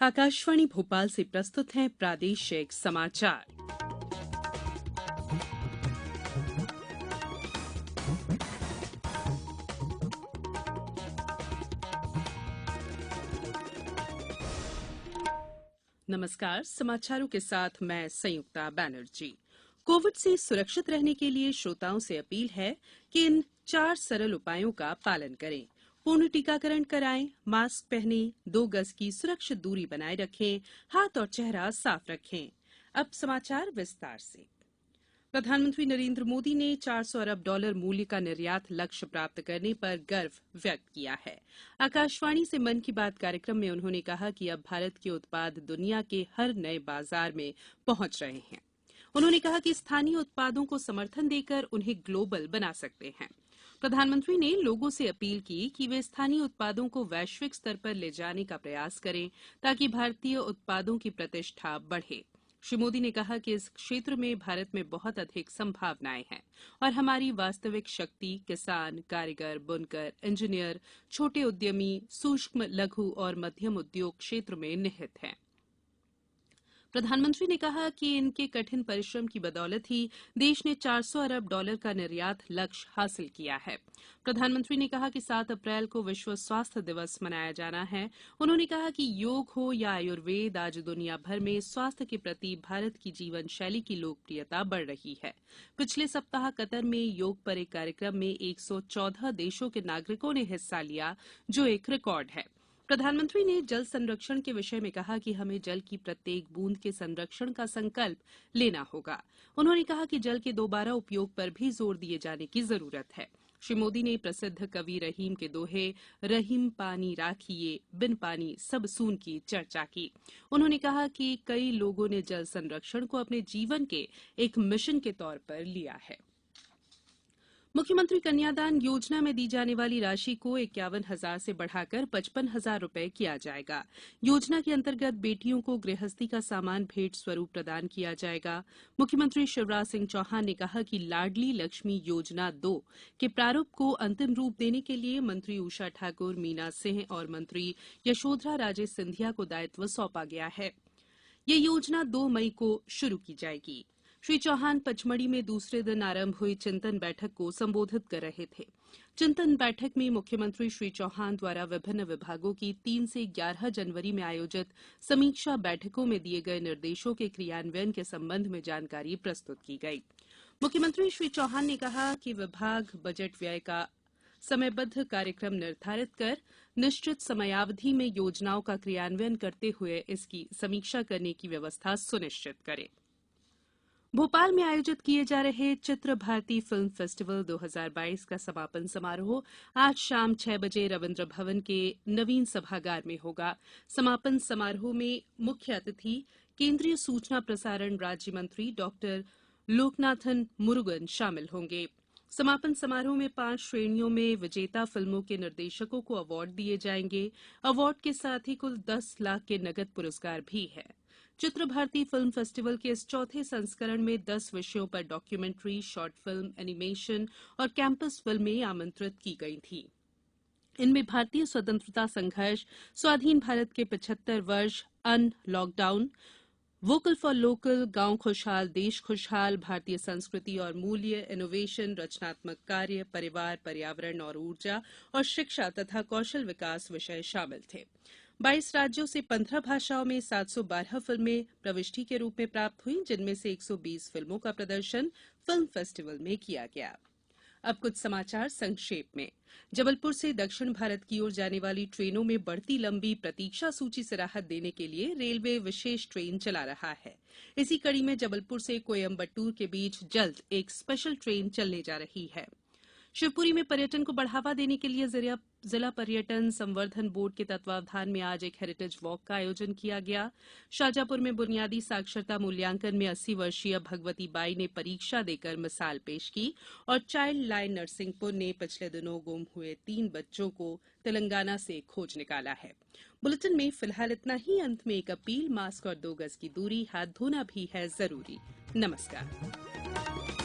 आकाशवाणी भोपाल से प्रस्तुत हैं प्रादेशिक समाचार। नमस्कार, समाचारों के साथ मैं संयुक्ता बैनर्जी। कोविड से सुरक्षित रहने के लिए श्रोताओं से अपील है कि इन 4 सरल उपायों का पालन करें। पूर्ण टीकाकरण कराएं, मास्क पहनें, 2 गज की सुरक्षित दूरी बनाए रखें, हाथ और चेहरा साफ रखें। अब समाचार विस्तार से। प्रधानमंत्री नरेंद्र मोदी ने $400 अरब मूल्य का निर्यात लक्ष्य प्राप्त करने पर गर्व व्यक्त किया है। आकाशवाणी से मन की बात कार्यक्रम में उन्होंने कहा कि अब भारत के उत्पाद दुनिया के हर नए बाजार में पहुंच रहे हैं। उन्होंने कहा कि स्थानीय उत्पादों को समर्थन देकर उन्हें ग्लोबल बना सकते हैं। प्रधानमंत्री ने लोगों से अपील की कि वे स्थानीय उत्पादों को वैश्विक स्तर पर ले जाने का प्रयास करें ताकि भारतीय उत्पादों की प्रतिष्ठा बढ़े। श्री मोदी ने कहा कि इस क्षेत्र में भारत में बहुत अधिक संभावनाएं हैं और हमारी वास्तविक शक्ति किसान, कारीगर, बुनकर, इंजीनियर, छोटे उद्यमी, सूक्ष्म, लघु और मध्यम उद्योग क्षेत्र में निहित है। प्रधानमंत्री ने कहा कि इनके कठिन परिश्रम की बदौलत ही देश ने $400 अरब का निर्यात लक्ष्य हासिल किया है। प्रधानमंत्री ने कहा कि 7 अप्रैल को विश्व स्वास्थ्य दिवस मनाया जाना है। उन्होंने कहा कि योग हो या आयुर्वेद, आज दुनिया भर में स्वास्थ्य के प्रति भारत की जीवन शैली की लोकप्रियता बढ़ रही है। पिछले सप्ताह कतर में योग पर एक कार्यक्रम में 114 देशों के नागरिकों ने हिस्सा लिया, जो एक रिकॉर्ड है। प्रधानमंत्री ने जल संरक्षण के विषय में कहा कि हमें जल की प्रत्येक बूंद के संरक्षण का संकल्प लेना होगा। उन्होंने कहा कि जल के दोबारा उपयोग पर भी जोर दिए जाने की जरूरत है। श्री मोदी ने प्रसिद्ध कवि रहीम के दोहे रहीम पानी राखिए बिन पानी सब सून की चर्चा की। उन्होंने कहा कि कई लोगों ने जल संरक्षण को अपने जीवन के एक मिशन के तौर पर लिया है। मुख्यमंत्री कन्यादान योजना में दी जाने वाली राशि को 51,000 से बढ़ाकर 55,000 रुपए किया जाएगा। योजना के अंतर्गत बेटियों को गृहस्थी का सामान भेंट स्वरूप प्रदान किया जाएगा। मुख्यमंत्री शिवराज सिंह चौहान ने कहा कि लाडली लक्ष्मी योजना 2 के प्रारूप को अंतिम रूप देने के लिए मंत्री उषा ठाकुर, मीना सिंह और मंत्री यशोधरा राजे सिंधिया को दायित्व सौंपा गया है। ये योजना 2 मई को शुरू की जाएगी। श्री चौहान पचमढ़ी में दूसरे दिन आरंभ हुई चिंतन बैठक को संबोधित कर रहे थे। चिंतन बैठक में मुख्यमंत्री श्री चौहान द्वारा विभिन्न विभागों की 3 से 11 जनवरी में आयोजित समीक्षा बैठकों में दिए गए निर्देशों के क्रियान्वयन के संबंध में जानकारी प्रस्तुत की गई। मुख्यमंत्री श्री चौहान ने कहा कि विभाग बजट व्यय का समयबद्ध कार्यक्रम निर्धारित कर निश्चित समयावधि में योजनाओं का क्रियान्वयन करते हुए इसकी समीक्षा करने की व्यवस्था सुनिश्चित करें। भोपाल में आयोजित किए जा रहे चित्र भारती फिल्म फेस्टिवल 2022 का समापन समारोह आज शाम 6 बजे रविन्द्र भवन के नवीन सभागार में होगा। समापन समारोह में मुख्य अतिथि केंद्रीय सूचना प्रसारण राज्य मंत्री डॉक्टर लोकनाथन मुरुगन शामिल होंगे। समापन समारोह में 5 श्रेणियों में विजेता फिल्मों के निर्देशकों को अवार्ड दिए जाएंगे। अवार्ड के साथ ही कुल 10 लाख के नगद पुरस्कार भी है। चित्र भारती फिल्म फेस्टिवल के इस चौथे संस्करण में 10 विषयों पर डॉक्यूमेंट्री, शॉर्ट फिल्म, एनिमेशन और कैंपस फिल्में आमंत्रित की गई थीं। इनमें भारतीय स्वतंत्रता संघर्ष, स्वाधीन भारत के 75 वर्ष, लॉकडाउन, वोकल फॉर लोकल, गांव खुशहाल देश खुशहाल, भारतीय संस्कृति और मूल्य, इनोवेशन, रचनात्मक कार्य, परिवार, पर्यावरण और ऊर्जा और शिक्षा तथा कौशल विकास विषय शामिल थे। 22 राज्यों से 15 भाषाओं में 712 फिल्में प्रविष्टि के रूप में प्राप्त हुई, जिनमें से 120 फिल्मों का प्रदर्शन फिल्म फेस्टिवल में किया गया। अब कुछ समाचार संक्षेप में। जबलपुर से दक्षिण भारत की ओर जाने वाली ट्रेनों में बढ़ती लंबी प्रतीक्षा सूची से राहत देने के लिए रेलवे विशेष ट्रेन चला रहा है। इसी कड़ी में जबलपुर से कोयम्बटूर के बीच जल्द एक स्पेशल ट्रेन चलने जा रही है। शिवपुरी में पर्यटन को बढ़ावा देने के लिए जिला पर्यटन संवर्धन बोर्ड के तत्वावधान में आज एक हेरिटेज वॉक का आयोजन किया गया। शाजापुर में बुनियादी साक्षरता मूल्यांकन में 80 वर्षीय भगवती बाई ने परीक्षा देकर मिसाल पेश की और चाइल्ड लाइन नरसिंहपुर ने पिछले दिनों गुम हुए 3 बच्चों को तेलंगाना से खोज निकाला है। बुलेटिन में फिलहाल इतना ही। अंत में एक अपील, मास्क और 2 गज की दूरी, हाथ धोना भी है जरूरी। नमस्कार।